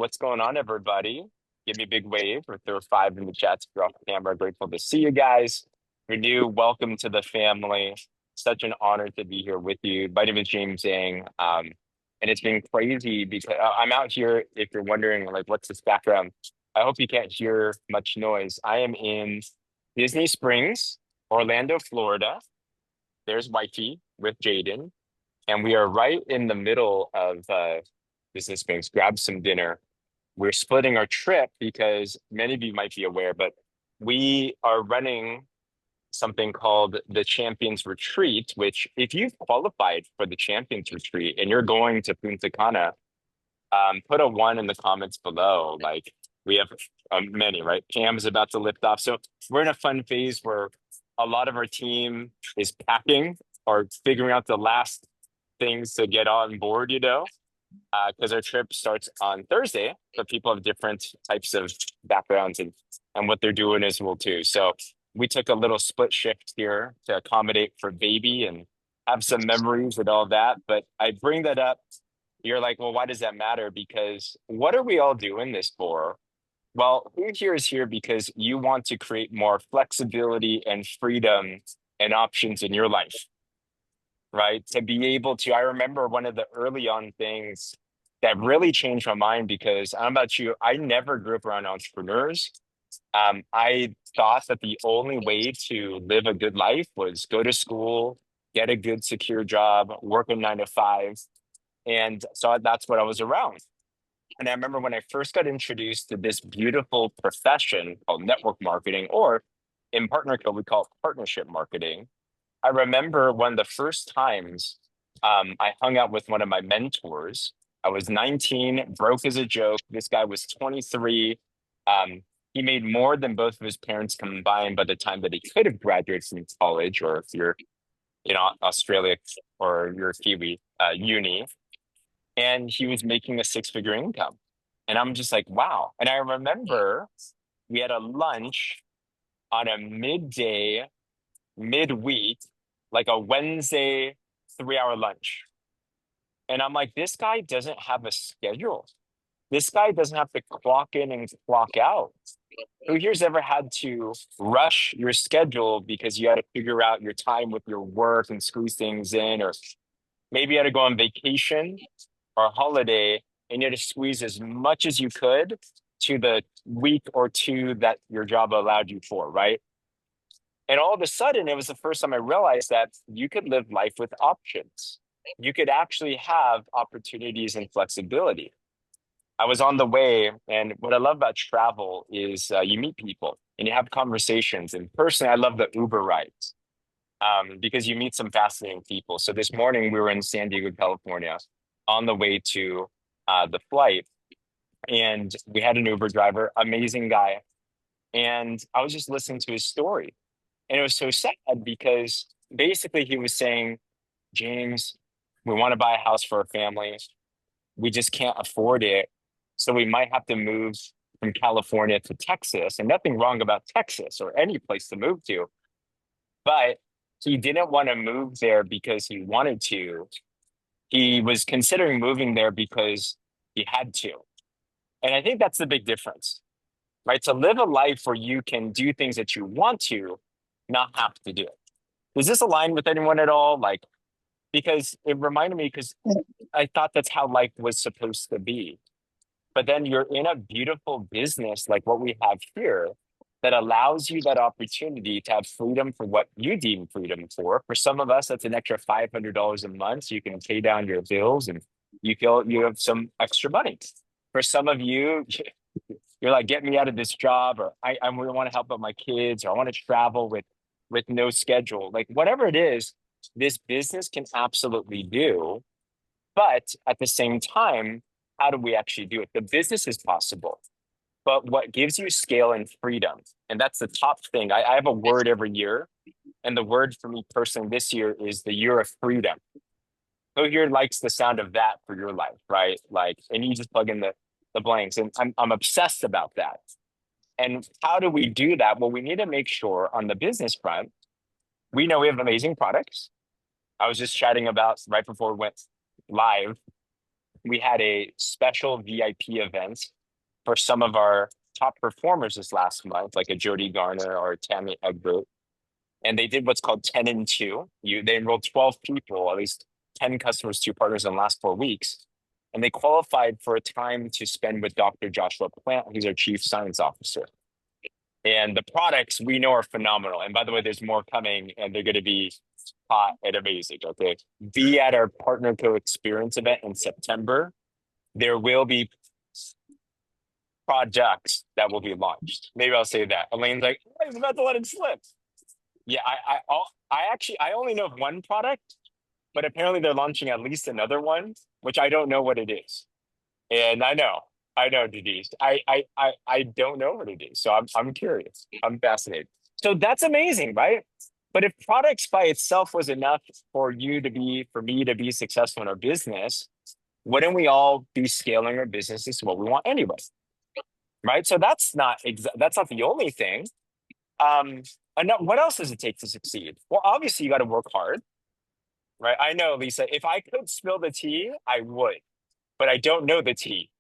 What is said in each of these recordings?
What's going on, everybody? Give me a big wave or throw a five in the chat if you're off camera. Grateful to see you guys. If you're new, welcome to the family. Such an honor to be here with you. My name is James Zhang. And it's been crazy because I'm out here. If you're wondering, like, what's this background? I hope you can't hear much noise. I am in Disney Springs, Orlando, Florida. There's wifey with Jaden, and we are right in the middle of Disney Springs. Grab some dinner. We're splitting our trip because many of you might be aware, but we are running something called the Champions Retreat, which if you've qualified for the Champions Retreat and you're going to Punta Cana, put a one in the comments below. Like we have many, right? Cam is about to lift off. So we're in a fun phase where a lot of our team is packing or figuring out the last things to get on board, because our trip starts on Thursday, but people have different types of backgrounds and what they're doing as well too. So we took a little split shift here to accommodate for baby and have some memories and all that. But I bring that up. You're like, well, why does that matter? Because what are we all doing this for? Well, who here is here because you want to create more flexibility and freedom and options in your life, right? To be able to, I remember one of the early on things that really changed my mind because I don't know about you, I never grew up around entrepreneurs. I thought that the only way to live a good life was go to school, get a good secure job, work a 9 to 5. And so that's what I was around. And I remember when I first got introduced to this beautiful profession called network marketing, or in partner code, we call it partnership marketing. I remember one of the first times I hung out with one of my mentors. I was 19, broke as a joke. This guy was 23. Um, he made more than both of his parents combined by the time that he could have graduated from college, or if you're, Australia or you're Kiwi, uni. And he was making a six-figure income. And I'm just like, wow. And I remember we had a lunch on a midday midweek, like a Wednesday 3 hour lunch. And I'm like, this guy doesn't have a schedule. This guy doesn't have to clock in and clock out. Who here's ever had to rush your schedule because you had to figure out your time with your work and squeeze things in, or maybe you had to go on vacation or a holiday and you had to squeeze as much as you could to the week or two that your job allowed you for, right? And all of a sudden, it was the first time I realized that you could live life with options. You could actually have opportunities and flexibility. I was on the way, and what I love about travel is you meet people and you have conversations. And personally, I love the Uber rides because you meet some fascinating people. So this morning, we were in San Diego, California, on the way to the flight, and we had an Uber driver, amazing guy. And I was just listening to his story. And it was so sad because basically he was saying, James, we want to buy a house for our family. We just can't afford it. So we might have to move from California to Texas. And nothing wrong about Texas or any place to move to. But he didn't want to move there because he wanted to. He was considering moving there because he had to. And I think that's the big difference, right? To live a life where you can do things that you want to, not have to do it. Does this align with anyone at all? Like, because it reminded me, because I thought that's how life was supposed to be. But then you're in a beautiful business like what we have here that allows you that opportunity to have freedom for what you deem freedom for. For some of us, that's an extra $500 a month. So you can pay down your bills and you feel you have some extra money. For some of you, you're like, get me out of this job, or I really want to help out my kids, or I want to travel with no schedule. Like whatever it is, this business can absolutely do. But at the same time, how do we actually do it? The business is possible, but what gives you scale and freedom? And that's the top thing. I have a word every year, and the word for me personally this year is the year of freedom. Who here likes the sound of that for your life, right? Like, and you just plug in the blanks. And I'm obsessed about that. And how do we do that? Well, we need to make sure on the business front, we know we have amazing products. I was just chatting about right before we went live we had a special VIP event for some of our top performers this last month, like a Jody Garner or Tammy Egbert. And they did what's called 10 and 2. They enrolled 12 people, at least 10 customers, 2 partners in the last 4 weeks. And they qualified for a time to spend with Dr. Joshua Plant, who's our chief science officer. And the products we know are phenomenal. And by the way, there's more coming and they're going to be hot and amazing. Okay. Be at our Partner Co experience event in September. There will be projects that will be launched. Maybe I'll say that. Elaine's like, I was about to let it slip. Yeah, I only know of one product, but apparently they're launching at least another one, which I don't know what it is. And I know, Denise. I don't know what it is. So I'm curious. I'm fascinated. So that's amazing, right? But if products by itself was enough for me to be successful in our business, wouldn't we all be scaling our businesses to what we want anyway? Right? So that's not the only thing. And what else does it take to succeed? Well, obviously you got to work hard, right? I know, Lisa, if I could spill the tea, I would, but I don't know the tea.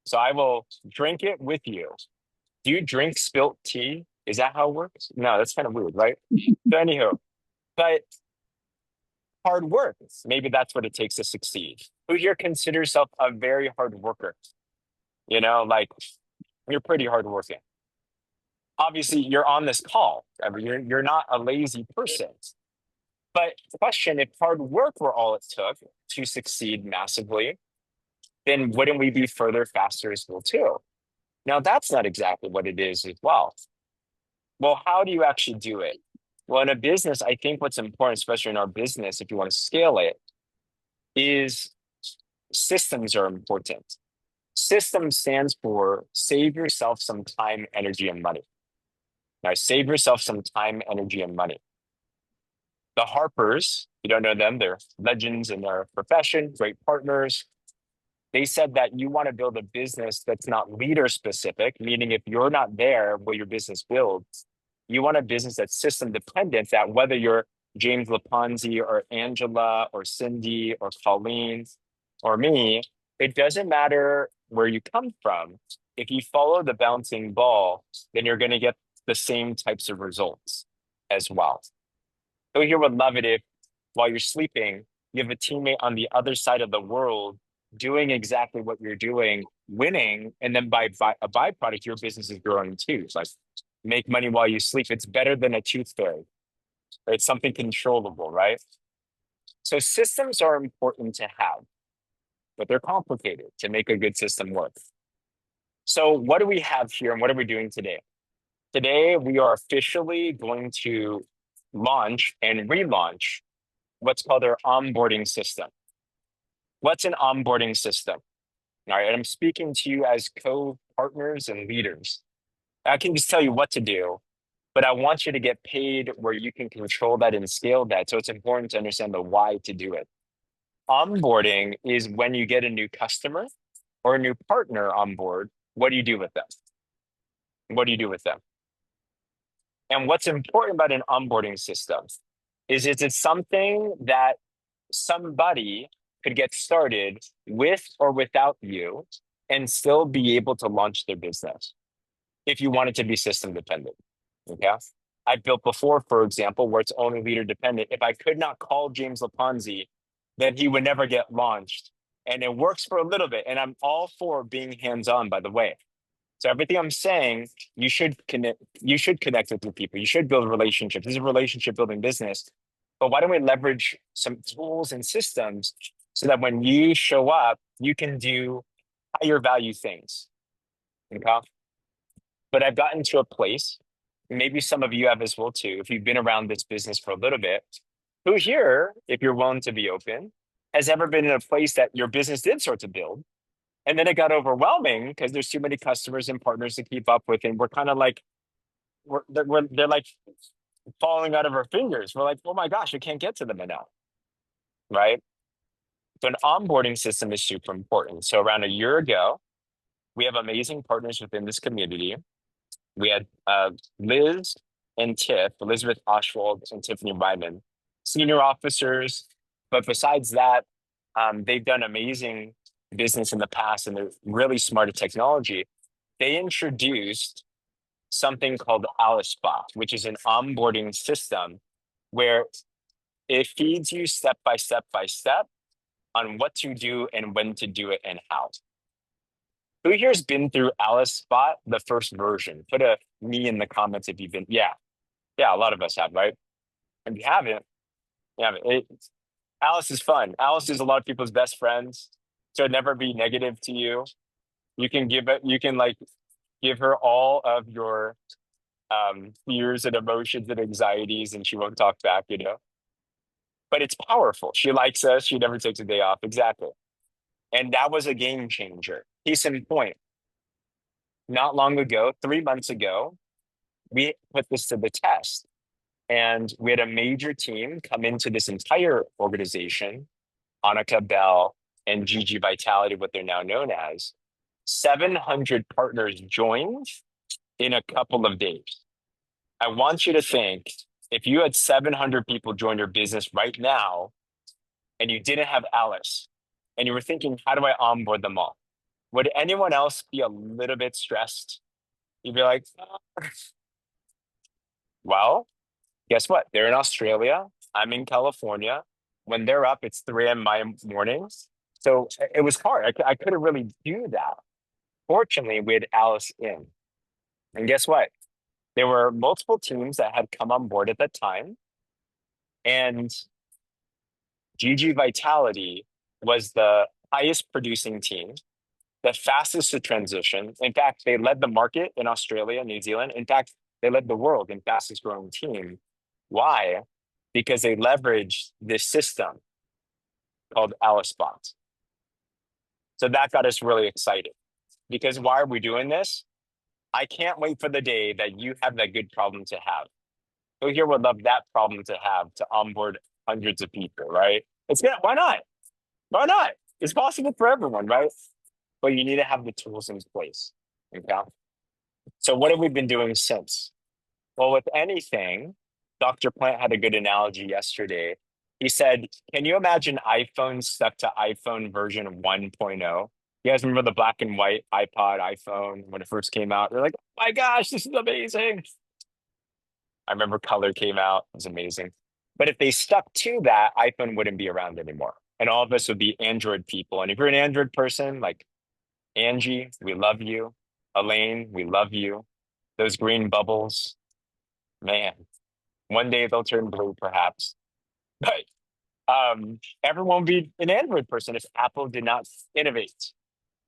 So I will drink it with you. Do you drink spilt tea? Is that how it works? No, that's kind of weird, right? So anywho, but hard work, maybe that's what it takes to succeed. Who here considers yourself a very hard worker? Like you're pretty hardworking. Obviously, you're on this call. I mean, you're not a lazy person. But question, if hard work were all it took to succeed massively, then wouldn't we be further faster as well too? Now, that's not exactly what it is as well. Well, how do you actually do it? Well, in a business, I think what's important, especially in our business, if you want to scale it, is systems are important. System stands for save yourself some time, energy, and money. Now, save yourself some time, energy, and money. The Harpers, you don't know them, they're legends in their profession, great partners. They said that you want to build a business that's not leader specific, meaning if you're not there, will your business build? You want a business that's system dependent, that whether you're James Laponzi or Angela or Cindy or Colleen or me, it doesn't matter where you come from. If you follow the bouncing ball, then you're going to get the same types of results as well. So here would love it if while you're sleeping, you have a teammate on the other side of the world doing exactly what you're doing, winning, and then by a byproduct, your business is growing too. It's like make money while you sleep. It's better than a tooth fairy. It's something controllable, right? So systems are important to have, but they're complicated to make a good system work. So what do we have here and what are we doing today? Today, we are officially going to launch and relaunch what's called our onboarding system. What's an onboarding system? All right, and I'm speaking to you as co-partners and leaders. I can just tell you what to do, but I want you to get paid where you can control that and scale that. So it's important to understand the why to do it. Onboarding is when you get a new customer or a new partner on board, what do you do with them? What do you do with them? And what's important about an onboarding system is it's something that somebody could get started with or without you and still be able to launch their business if you want it to be system dependent. Okay. I've built before, for example, where it's only leader dependent. If I could not call James Laponzi, then he would never get launched. And it works for a little bit. And I'm all for being hands-on, by the way. So everything I'm saying, you should connect with your people. You should build relationships. This is a relationship building business. But why don't we leverage some tools and systems so that when you show up, you can do higher value things. Okay? But I've gotten to a place, maybe some of you have as well too, if you've been around this business for a little bit, who here, if you're willing to be open, has ever been in a place that your business did start to build, and then it got overwhelming because there's too many customers and partners to keep up with, and we're kind of like, they're like falling out of our fingers. We're like, oh my gosh, I can't get to them now, right? So an onboarding system is super important. So around a year ago, we have amazing partners within this community. We had Liz and Tiff, Elizabeth Oshwald and Tiffany Wyman, senior officers. But besides that, they've done amazing business in the past and they're really smart at technology, they introduced something called Alispot, which is an onboarding system where it feeds you step by step on what to do and when to do it and how. Who here's been through Alispot, the first version? Put a me in the comments if you've been. Yeah, a lot of us have, right? If you haven't, yeah, Alice is fun. Alice is a lot of people's best friends. So never be negative to you. You can give it, you can like give her all of your fears and emotions and anxieties, and she won't talk back, you know. But it's powerful. She likes us. She never takes a day off. Exactly. And that was a game changer. Case in point, not long ago, 3 months ago, we put this to the test. And we had a major team come into this entire organization, Annika Bell and Gigi Vitality, what they're now known as. 700 partners joined in a couple of days. I want you to think if you had 700 people join your business right now and you didn't have Alice and you were thinking, how do I onboard them all? Would anyone else be a little bit stressed? You'd be like, well, guess what? They're in Australia. I'm in California. When they're up, it's 3 a.m. my mornings. So it was hard. I couldn't really do that. Fortunately, we had Alice in. And guess what? There were multiple teams that had come on board at that time. And Gigi Vitality was the highest producing team, the fastest to transition. In fact, they led the market in Australia, New Zealand. In fact, they led the world in fastest growing team. Why? Because they leveraged this system called Alispot. So that got us really excited. Because why are we doing this? I can't wait for the day that you have that good problem to have. Who here would love that problem to have to onboard hundreds of people, right? It's gonna, why not? Why not? It's possible for everyone, right? But you need to have the tools in place. Okay. So what have we been doing since? Well, with anything, Dr. Plant had a good analogy yesterday. He said, can you imagine iPhone stuck to iPhone version 1.0? You guys remember the black and white iPod, iPhone when it first came out? They're like, oh my gosh, this is amazing. I remember color came out. It was amazing. But if they stuck to that, iPhone wouldn't be around anymore. And all of us would be Android people. And if you're an Android person, like Angie, we love you. Elaine, we love you. Those green bubbles, man, one day they'll turn blue perhaps. But everyone would be an Android person if Apple did not innovate.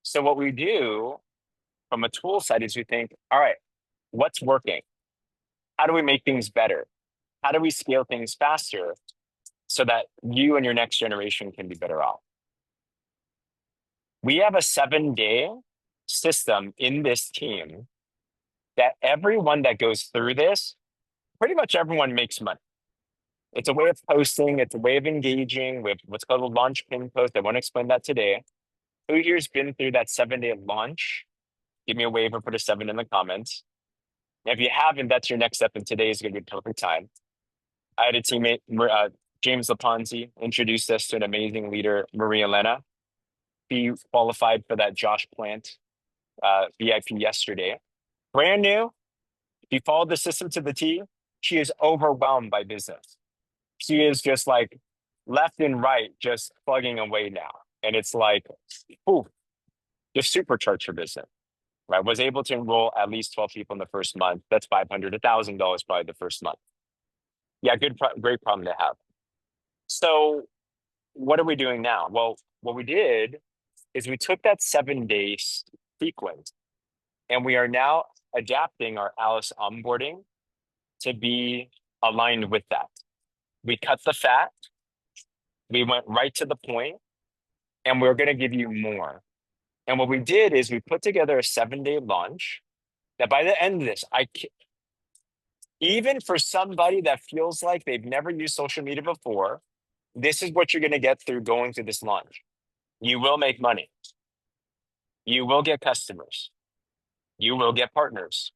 So what we do from a tool side is we think, all right, what's working? How do we make things better? How do we scale things faster so that you and your next generation can be better off? We have a 7-day system in this team that everyone that goes through this, pretty much everyone makes money. It's a way of posting. It's a way of engaging with what's called a launch pin post. I won't explain that today. Who here's been through that 7-day launch? Give me a wave or put a 7 in the comments. And if you haven't, that's your next step. And today is going to be a perfect time. I had a teammate, James Laponzi, introduced us to an amazing leader, Maria Elena. He qualified for that Josh Plant VIP yesterday. Brand new. If you followed the system to the T, she is overwhelmed by business. She is just like left and right, just plugging away now. And it's like, ooh, just supercharged her business, right? Was able to enroll at least 12 people in the first month. That's $500, $1,000 probably the first month. Yeah, great problem to have. So what are we doing now? Well, what we did is we took that 7-day sequence and we are now adapting our Alice onboarding to be aligned with that. We cut the fat, we went right to the point, and we're going to give you more. And what we did is we put together a 7-day launch that by the end of this, even for somebody that feels like they've never used social media before, this is what you're going to get through going through this launch. You will make money. You will get customers. You will get partners.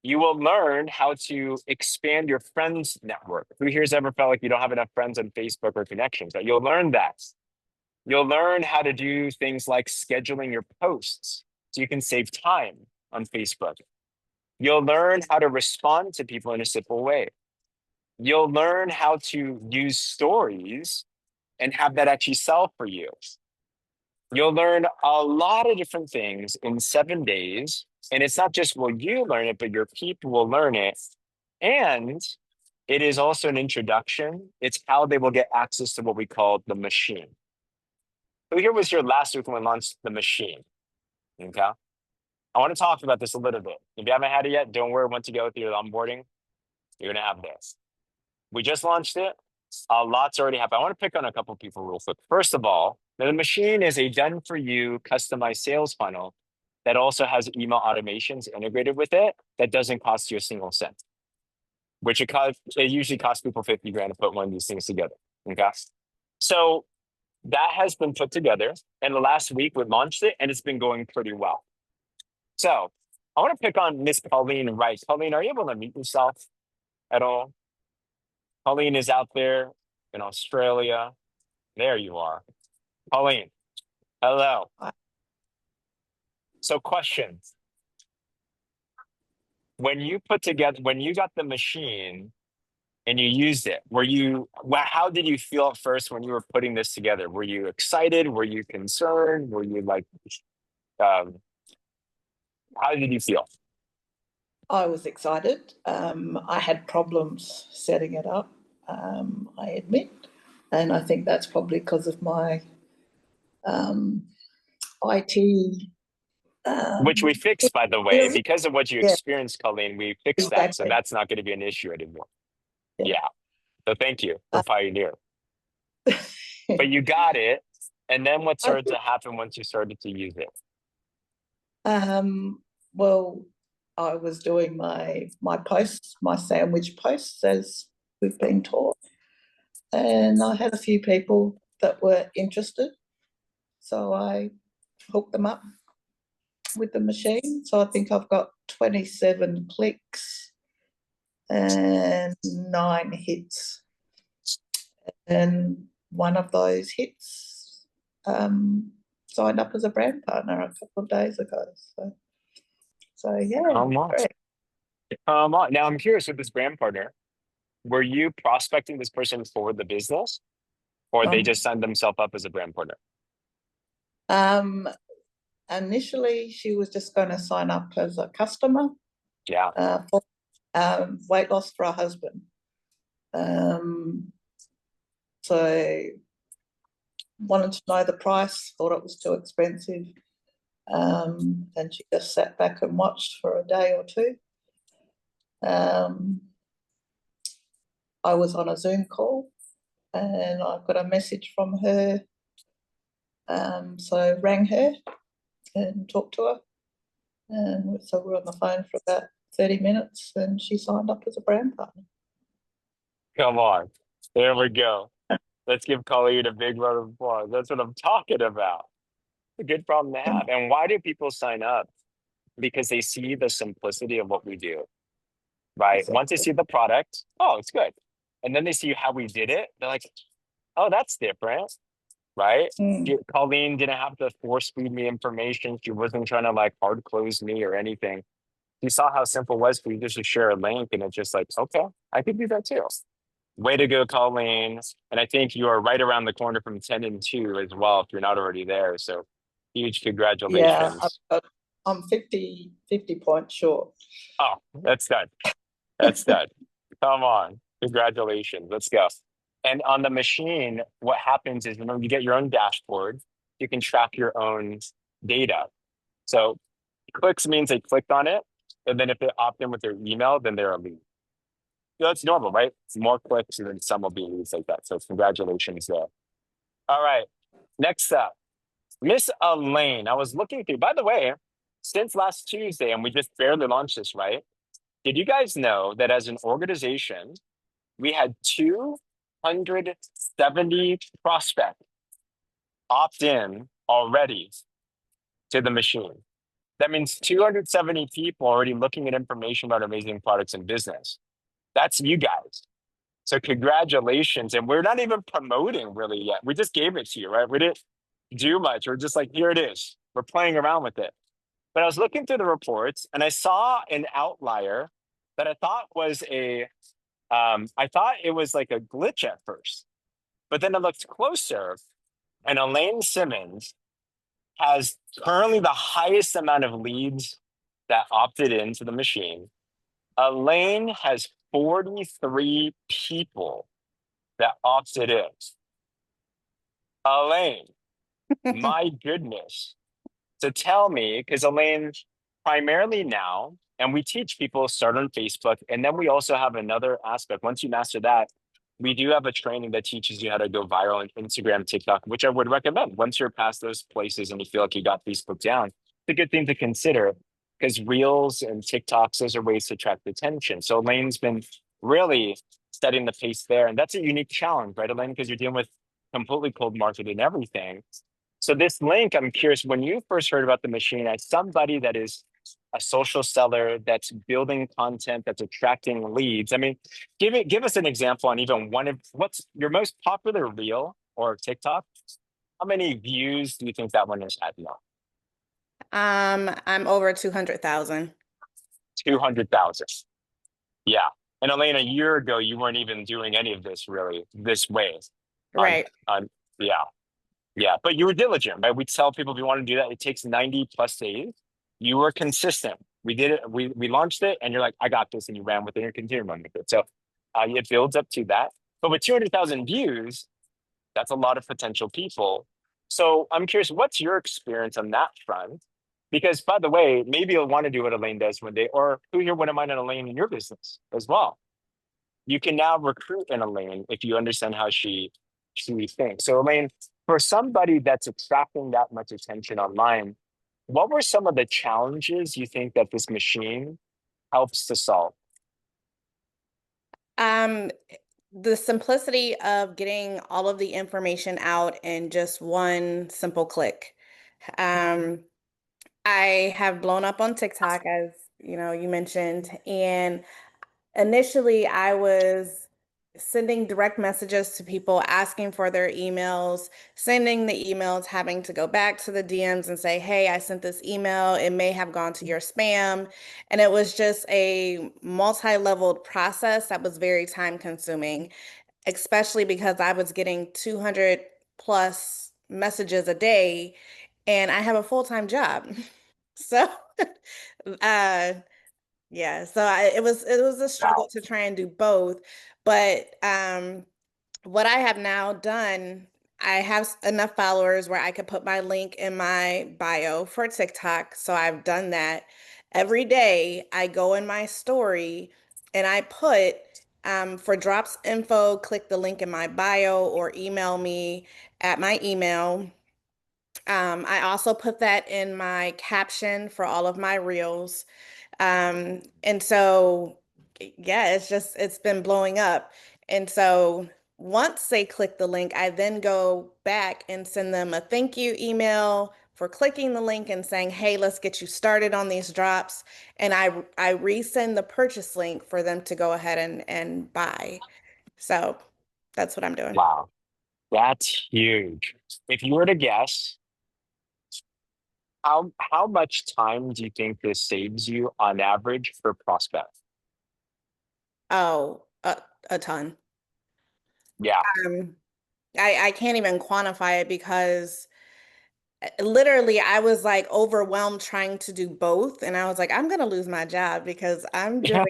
You will learn how to expand your friends network. Who here's ever felt like you don't have enough friends on Facebook or connections? Right? You'll learn that. You'll learn how to do things like scheduling your posts so you can save time on Facebook. You'll learn how to respond to people in a simple way. You'll learn how to use stories and have that actually sell for you. You'll learn a lot of different things in 7 days. And it's not just will you learn it, but your people will learn it. And it is also an introduction. It's how they will get access to what we call the machine. So here was your last week when we launched the machine. Okay. I want to talk about this a little bit. If you haven't had it yet, don't worry. Once you go through the onboarding, you're going to have this. We just launched it. A lot's already happened. I want to pick on a couple of people real quick. First of all, the machine is a done for you customized sales funnel that also has email automations integrated with it that doesn't cost you a single cent, which it usually costs people 50 grand to put one of these things together. Okay. So that has been put together. And the last week we launched it and it's been going pretty well. So I want to pick on Miss Pauline Rice. Pauline, are you able to mute yourself at all? Pauline is out there in Australia. There you are. Pauline, hello. So question. When you got the machine and you used it, how did you feel at first when you were putting this together? Were you excited? Were you concerned? Were you like, how did you feel? I was excited. I had problems setting it up, I admit. And I think that's probably because of my IT. Which we fixed, by the way, because of what you Yeah, experienced, Colleen, we fixed that. So exactly. that's not going to be an issue anymore. Yeah. Yeah. So thank you for pioneer. But you got it. And then what started to happen once you started to use it? Well, I was doing my posts, my sandwich posts, as we've been taught. And I had a few people that were interested. So I hooked them up with the machine. So I think I've got 27 clicks and 9 hits. And one of those hits signed up as a brand partner a couple of days ago. So yeah. Come on. Now I'm curious with this brand partner, were you prospecting this person for the business or they just signed themselves up as a brand partner? Initially, she was just going to sign up as a customer. Yeah. For weight loss for her husband. So wanted to know the price, thought it was too expensive. And she just sat back and watched for a day or two. I was on a Zoom call and I got a message from her. So I rang her and talked to her. And so we were on the phone for about 30 minutes and she signed up as a brand partner. Come on. There we go. Let's give Colleen a big round of applause. That's what I'm talking about. A good problem to have. And why do people sign up? Because they see the simplicity of what we do, right? Exactly. Once they see the product, oh, it's good. And then they see how we did it. They're like, oh, that's different, right? Colleen didn't have to force feed me information. She wasn't trying to like hard close me or anything. She saw how simple it was for you just to share a link and it's just like, okay, I could do that too. Way to go, Colleen. And I think you are right around the corner from 10 and 2 as well, if you're not already there. So huge congratulations. Yeah, I'm 50 points short. Oh, that's done. That's done. Come on. Congratulations. Let's go. And on the machine, what happens is, remember, you get your own dashboard. You can track your own data. So clicks means they clicked on it. And then if they opt in with their email, then they're a lead. That's normal, right? More clicks and then some will be leads like that. So congratulations there. All right. Next up, Miss Elaine. I was looking through, by the way, since last Tuesday, and we just barely launched this, right? Did you guys know that as an organization, we had 270 prospects opt in already to the machine? That means 270 people already looking at information about amazing products and business. That's you guys. So congratulations. And we're not even promoting really yet. We just gave it to you, right? do much. We're just like, here it is. We're playing around with it. But I was looking through the reports and I saw an outlier that I thought was I thought it was like a glitch at first. But then I looked closer and Elaine Simmons has currently the highest amount of leads that opted into the machine. Elaine has 43 people that opted in. Elaine, my goodness. To tell me, because Elaine, primarily now, and we teach people start on Facebook, and then we also have another aspect. Once you master that, we do have a training that teaches you how to go viral on Instagram, TikTok, which I would recommend. Once you're past those places and you feel like you got Facebook down, it's a good thing to consider because Reels and TikToks, those are ways to attract attention. So Elaine's been really setting the pace there. And that's a unique challenge, right, Elaine? Because you're dealing with completely cold market and everything. So this link, I'm curious, when you first heard about the machine, as somebody that is a social seller that's building content, that's attracting leads. I mean, give us an example on even one of what's your most popular reel or TikTok. How many views do you think that one has had now? I'm over 200,000. 200,000. Yeah. And Elena, a year ago, you weren't even doing any of this really this way. On Right. on yeah. Yeah, but you were diligent, right? We tell people if you want to do that, it takes 90 plus days. You were consistent. We did it. We launched it, and you're like, I got this, and you ran with it and continue running with it. So it builds up to that. But with 200,000 views, that's a lot of potential people. So I'm curious, what's your experience on that front? Because by the way, maybe you'll want to do what Elaine does one day, or who here wouldn't mind an Elaine in your business as well. You can now recruit an Elaine if you understand how she thinks. So Elaine, for somebody that's attracting that much attention online, what were some of the challenges you think that this machine helps to solve? Um, the simplicity of getting all of the information out in just one simple click. Um, I have blown up on TikTok, as you mentioned, and initially, I was sending direct messages to people asking for their emails, sending the emails, having to go back to the DMs and say, hey, I sent this email. It may have gone to your spam. And it was just a multi-leveled process that was very time consuming, especially because I was getting 200 plus messages a day and I have a full-time job. So, uh, yeah, so it was a struggle Wow. to try and do both, but what I have now done, I have enough followers where I could put my link in my bio for TikTok. So I've done that. Every day I go in my story and I put for drops info, click the link in my bio or email me at my email. I also put that in my caption for all of my reels. And so, yeah, it's been blowing up. And so once they click the link, I then go back and send them a thank you email for clicking the link and saying, hey, let's get you started on these drops. And I resend the purchase link for them to go ahead and buy. So that's what I'm doing. Wow. That's huge. If you were to guess, how much time do you think this saves you on average per prospect? Oh, a ton. Yeah. Um, I can't even quantify it because literally I was like overwhelmed trying to do both. And I was like, I'm gonna lose my job because I'm doing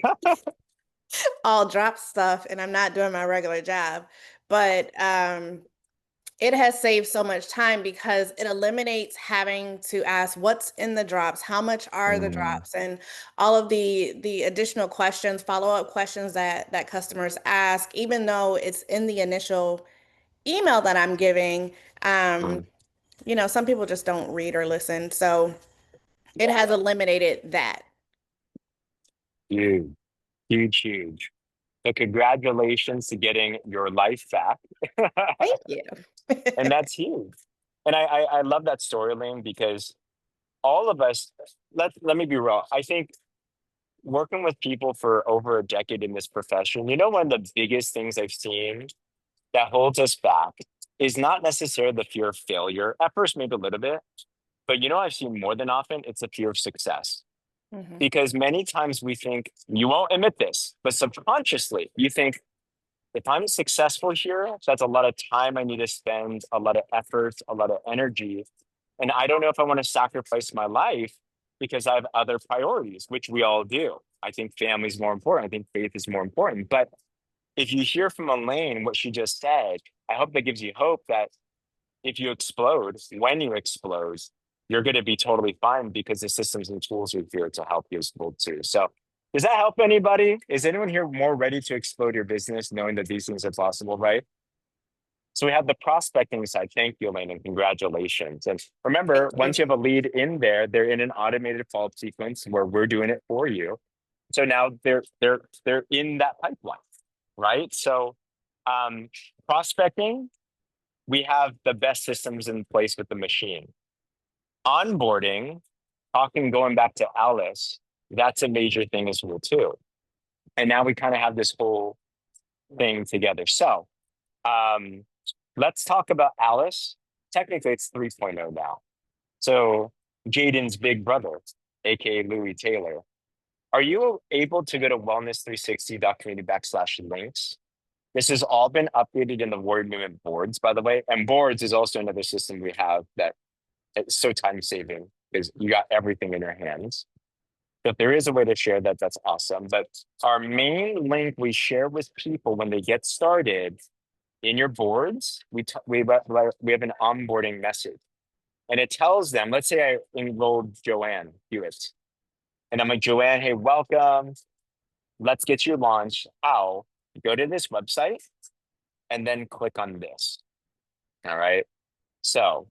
all drop stuff and I'm not doing my regular job. But it has saved so much time because it eliminates having to ask what's in the drops, how much are the Mm, drops, and all of the additional questions, follow-up questions that customers ask, even though it's in the initial email that I'm giving. Um, mm. some people just don't read or listen. So it Yeah. has eliminated that. Huge, huge, huge. So congratulations to getting your life back. Thank you. And that's huge. And I love that story, Lane, because all of us, let me be real. I think working with people for over a decade in this profession, one of the biggest things I've seen that holds us back is not necessarily the fear of failure. At first, maybe a little bit, but I've seen more than often, it's the fear of success. Mhm. Because many times we think, you won't admit this, but subconsciously you think, if I'm successful here, that's a lot of time I need to spend, a lot of effort, a lot of energy. And I don't know if I want to sacrifice my life because I have other priorities, which we all do. I think family is more important. I think faith is more important. But if you hear from Elaine what she just said, I hope that gives you hope that if you explode, when you explode, you're going to be totally fine because the systems and tools are here to help you explode too. So, does that help anybody? Is anyone here more ready to explode your business knowing that these things are possible, right? So we have the prospecting side. Thank you, Elaine, and congratulations. And remember, Thank once you have a lead in there, they're in an automated follow-up sequence where we're doing it for you. So now they're in that pipeline, right? So prospecting, we have the best systems in place with the machine. Onboarding, going back to Alice, that's a major thing as well too. And now we kind of have this whole thing together. So let's talk about Alice. Technically, it's 3.0 now. So Jaden's big brother, aka Louis Taylor. Are you able to go to wellness360.community/links? This has all been updated in the Word Movement boards, by the way. And boards is also another system we have that it's so time saving because you got everything in your hands. If there is a way to share that, that's awesome. But our main link we share with people when they get started in your boards, we have an onboarding message. And it tells them, let's say I enrolled Joanne Hewitt. And I'm like, Joanne, hey, welcome. Let's get you launched. How? Go to this website and then click on this. All right. So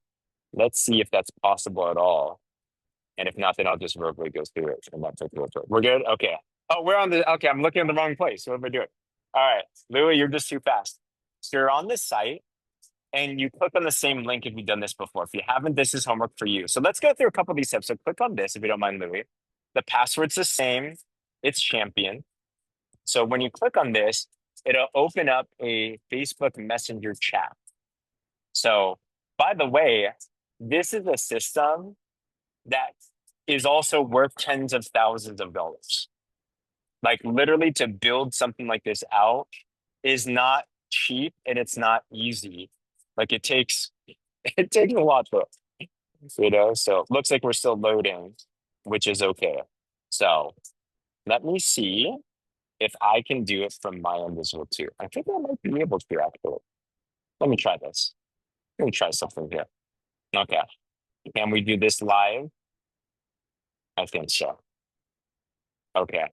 let's see if that's possible at all. And if not, then I'll just verbally go through it. And that's okay. We're good? Okay. Oh, we're on the, okay, I'm looking in the wrong place. What am I doing? All right. Louis, you're just too fast. So you're on this site and you click on the same link if you've done this before. If you haven't, this is homework for you. So let's go through a couple of these steps. So click on this if you don't mind, Louis. The password's the same. It's champion. So when you click on this, it'll open up a Facebook Messenger chat. So by the way, this is a system that is also worth tens of thousands of dollars. Like literally to build something like this out is not cheap and it's not easy. Like it takes a lot though, so it looks like we're still loading, which is okay. So let me see if I can do it from my end as well too. I think I might be able to actually. Let me try this. Let me try something here. Okay. Can we do this live? I think so. Okay.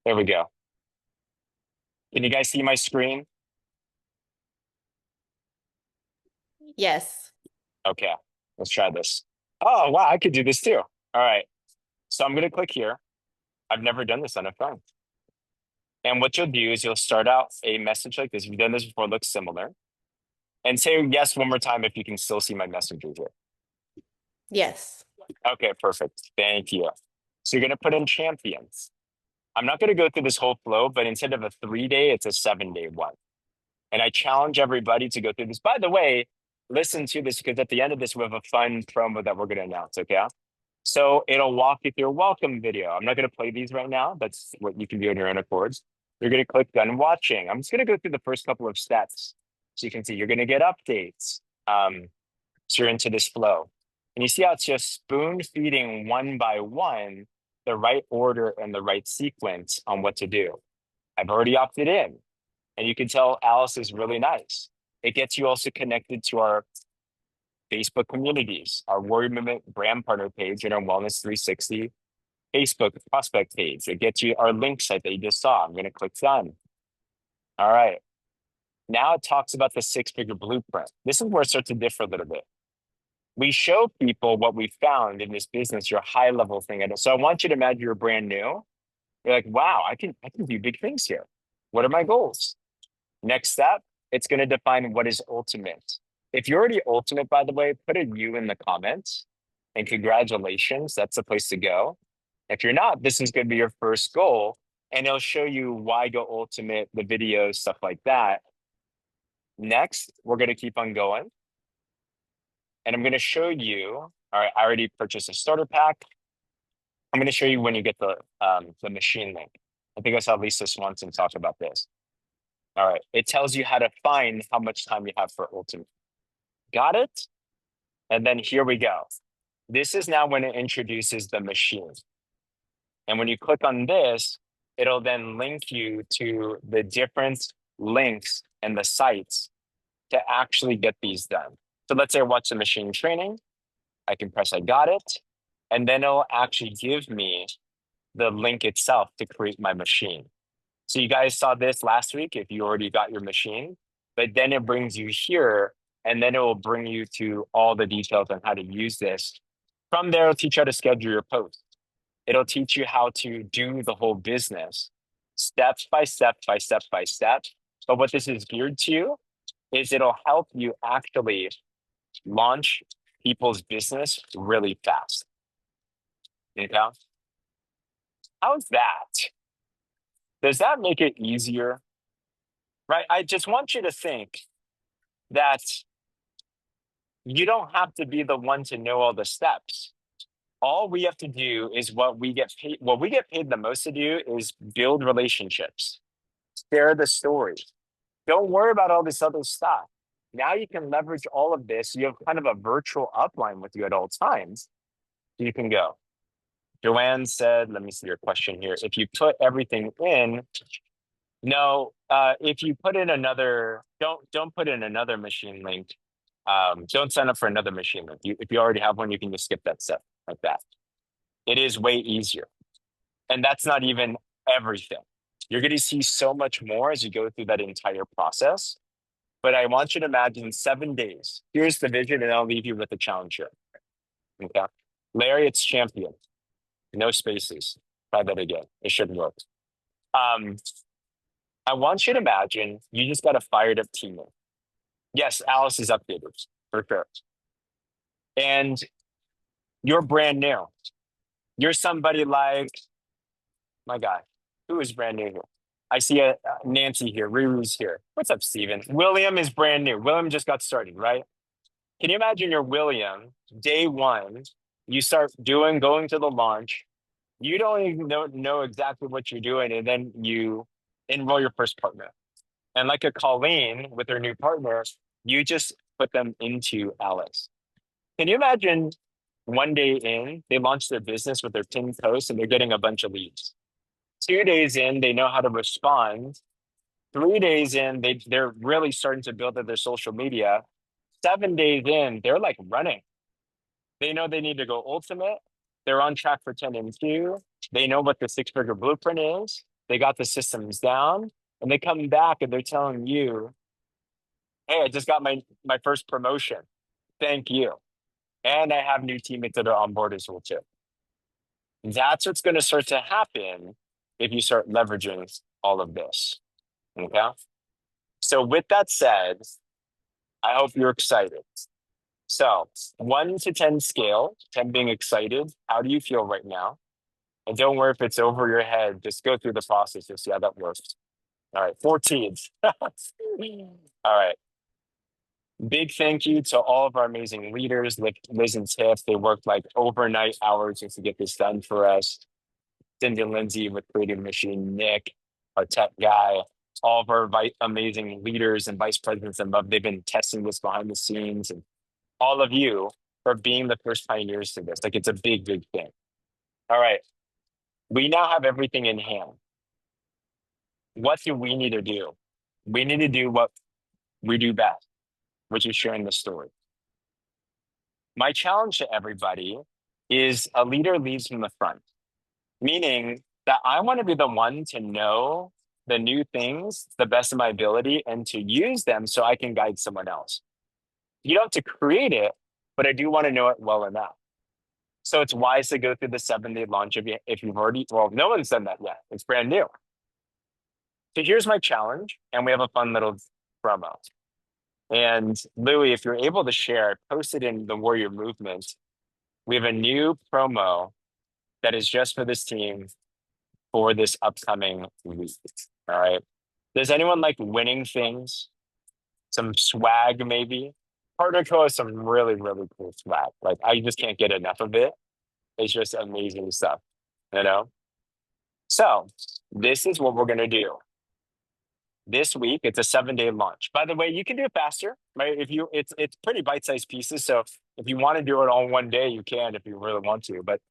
There we go. Can you guys see my screen? Yes. Okay. Let's try this. Oh, wow. I could do this too. All right. So I'm going to click here. I've never done this on a phone. And what you'll do is you'll start out a message like this. If you've done this before, it looks similar. And say yes one more time if you can still see my messenger here. Yes. Okay, perfect. Thank you. So you're going to put in champions. I'm not going to go through this whole flow, but instead of a 3-day, it's a 7-day one. And I challenge everybody to go through this. By the way, listen to this because at the end of this, we have a fun promo that we're going to announce, okay? So it'll walk you through a welcome video. I'm not going to play these right now. That's what you can do on your own accords. You're going to click done watching. I'm just going to go through the first couple of steps. So you can see you're going to get updates. So you're into this flow. And you see how it's just spoon feeding one by one the right order and the right sequence on what to do. I've already opted in. And you can tell Alice is really nice. It gets you also connected to our Facebook communities, our Warrior Movement brand partner page, and our Wellness 360 Facebook prospect page. It gets you our link site that you just saw. I'm going to click done. All right. Now it talks about the 6-figure blueprint. This is where it starts to differ a little bit. We show people what we found in this business, your high level thing. So I want you to imagine you're brand new. You're like, wow, I can do big things here. What are my goals? Next step, it's going to define what is ultimate. If you're already ultimate, by the way, put a U in the comments and congratulations. That's the place to go. If you're not, this is going to be your first goal and it'll show you why go ultimate, the videos, stuff like that. Next, we're going to keep on going. And I'm going to show you, all right, I already purchased a starter pack. I'm going to show you when you get the machine link. I think I saw Lisa Swanson talk about this. All right, it tells you how to find how much time you have for Ultimate. Got it? And then here we go. This is now when it introduces the machine. And when you click on this, it'll then link you to the different links and the sites to actually get these done. So let's say I watch the machine training. I can press I got it. And then it'll actually give me the link itself to create my machine. So you guys saw this last week if you already got your machine, but then it brings you here and then it will bring you to all the details on how to use this. From there, it'll teach you how to schedule your posts. It'll teach you how to do the whole business step by step by step by step. But what this is geared to is it'll help you actually launch people's business really fast. Okay? How's that? Does that make it easier? Right? I just want you to think that you don't have to be the one to know all the steps. All we have to do is what we get paid. What we get paid the most to do is build relationships, share the story. Don't worry about all this other stuff. Now you can leverage all of this. You have kind of a virtual upline with you at all times. You can go. Joanne said, let me see your question here. If you put everything in, no, if you put in another, don't put in another machine link. Don't sign up for another machine link. If you already have one, you can just skip that step like that. It is way easier. And that's not even everything. You're going to see so much more as you go through that entire process. But I want you to imagine 7 days. Here's the vision, and I'll leave you with a challenge here. Okay. Larry, it's champion. No spaces. Try that again. It shouldn't work. I want you to imagine you just got a fired up teammate. Yes, Alice is updated for sure. And you're brand new. You're somebody like, my guy, who is brand new here? I see a Nancy here. Riru's here. What's up, Steven? William is brand new. William just got started, right? Can you imagine you're William, day one, you start going to the launch. You don't even know exactly what you're doing. And then you enroll your first partner. And like a Colleen with her new partner, you just put them into Alex. Can you imagine one day in, they launch their business with their pinned post and they're getting a bunch of leads. 2 days in, they know how to respond. 3 days in, they're really starting to build up their social media. 7 days in, they're like running. They know they need to go ultimate. They're on track for 10 and 2. They know what the 6-figure blueprint is. They got the systems down. And they come back and they're telling you, hey, I just got my first promotion. Thank you. And I have new teammates that are on board as well too. That's what's going to start to happen if you start leveraging all of this. Okay. So with that said, I hope you're excited. So 1 to 10 scale, 10 being excited. How do you feel right now? And don't worry if it's over your head. Just go through the process to see how that works. All right, 14. All right. Big thank you to all of our amazing leaders, Liz and Tiff. They worked like overnight hours just to get this done for us. Cindy and Lindsay with Creative Machine, Nick, our tech guy, all of our amazing leaders and vice presidents and above. They've been testing this behind the scenes, and all of you for being the first pioneers to this. Like, it's a big, big thing. All right. We now have everything in hand. What do we need to do? We need to do what we do best, which is sharing the story. My challenge to everybody is a leader leads from the front, meaning that I want to be the one to know the new things, the best of my ability, and to use them so I can guide someone else. You don't have to create it, but I do want to know it well enough. So it's wise to go through the 7-day launch if you've already, well, no one's done that yet. It's brand new. So here's my challenge, and we have a fun little promo. And Louie, if you're able to share, post it in the Warrior Movement. We have a new promo that is just for this team for this upcoming week. All right. Does anyone like winning things? some swag maybe. Partner Co has some really, really cool swag. Like I just can't get enough of it. It's just amazing stuff, you know? So this is what we're gonna do. This week, it's a 7-day launch. By the way, you can do it faster, right? If you, it's pretty bite-sized pieces. So if you want to do it all one day, you can if you really want to. But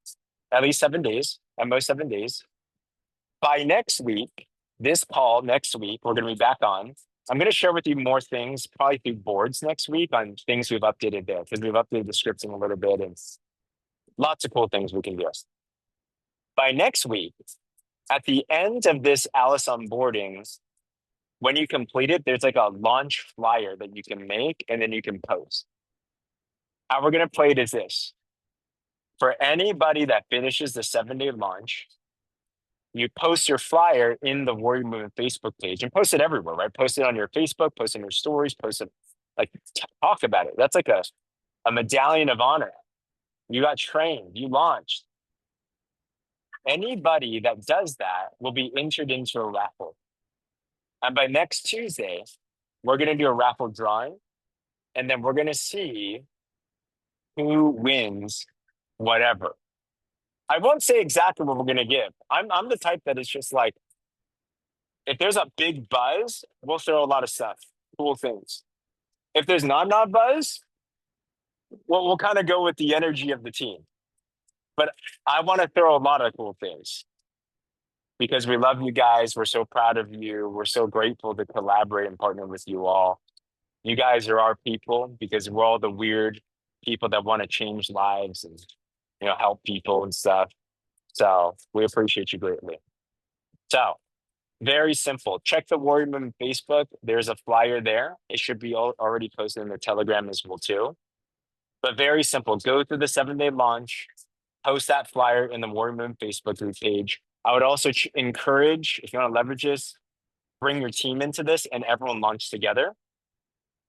at least 7 days, at most 7 days. By next week, this call next week, we're going to be back on. I'm going to share with you more things, probably through boards next week on things we've updated there because we've updated the scripting a little bit and lots of cool things we can do. By next week, at the end of this Alice onboarding, when you complete it, there's like a launch flyer that you can make and then you can post. How we're going to play it is this. For anybody that finishes the 7-day launch, you post your flyer in the Warrior Movement Facebook page and post it everywhere, right? Post it on your Facebook, post it in your stories, post it, like talk about it. That's like a medallion of honor. You got trained, you launched. Anybody that does that will be entered into a raffle. And by next Tuesday, we're going to do a raffle drawing. And then we're going to see who wins whatever. I won't say exactly what we're going to give. I'm the type that is just like, if there's a big buzz, we'll throw a lot of stuff, cool things. If there's not buzz, we'll kind of go with the energy of the team. But I want to throw a lot of cool things because we love you guys. We're so proud of you. We're so grateful to collaborate and partner with you all. You guys are our people because we're all the weird people that want to change lives and, you know, help people and stuff. So we appreciate you greatly. So very simple. Check the Warrior Movement Facebook. There's a flyer there. It should be already posted in the Telegram as well too. But very simple. Go through the 7-day launch. Post that flyer in the Warrior Movement Facebook group page. I would also encourage, if you want to leverage this, bring your team into this and everyone launch together.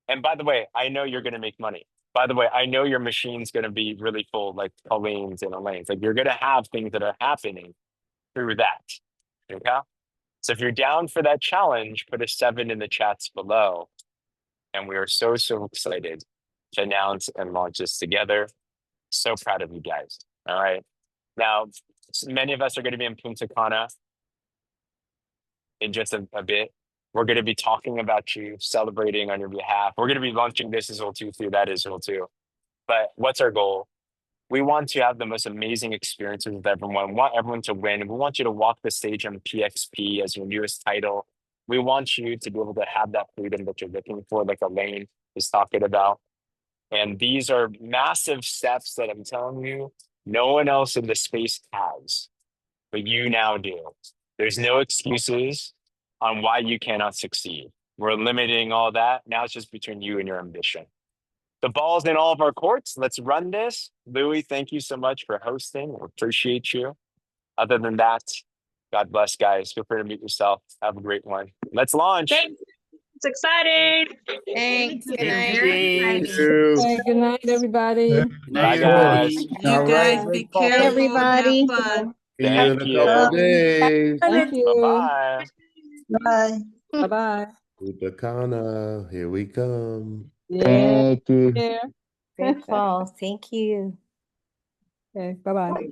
And by the way, I know you're going to make money. By the way, I know your machine's going to be really full, like Colleen's and Elaine's. Like you're going to have things that are happening through that. Okay. So if you're down for that challenge, put a 7 in the chats below. And we are so, so excited to announce and launch this together. So proud of you guys. All right. Now, many of us are going to be in Punta Cana in just a bit. We're going to be talking about you, celebrating on your behalf. We're going to be launching this as well too through that as well too. But what's our goal? We want to have the most amazing experiences with everyone. We want everyone to win. We want you to walk the stage on PXP as your newest title. We want you to be able to have that freedom that you're looking for, like Elaine is talking about. And these are massive steps that I'm telling you, no one else in the space has, but you now do. There's no excuses on why you cannot succeed. We're limiting all that. Now it's just between you and your ambition. The ball's in all of our courts. Let's run this. Louis, thank you so much for hosting. We appreciate you. Other than that, God bless, guys. Feel free to mute yourself. Have a great one. Let's launch. Thanks. It's exciting. Thanks. Good night. Thank Hey, good night, everybody. Bye, guys. You guys be careful. Everybody. Have fun. See you in Thank a you. couple days. Thank you. Bye-bye. Bye. Bye-bye. Utacana, here we come. Yeah. Thank you. Yeah. Great call. Thank you. Okay, bye-bye.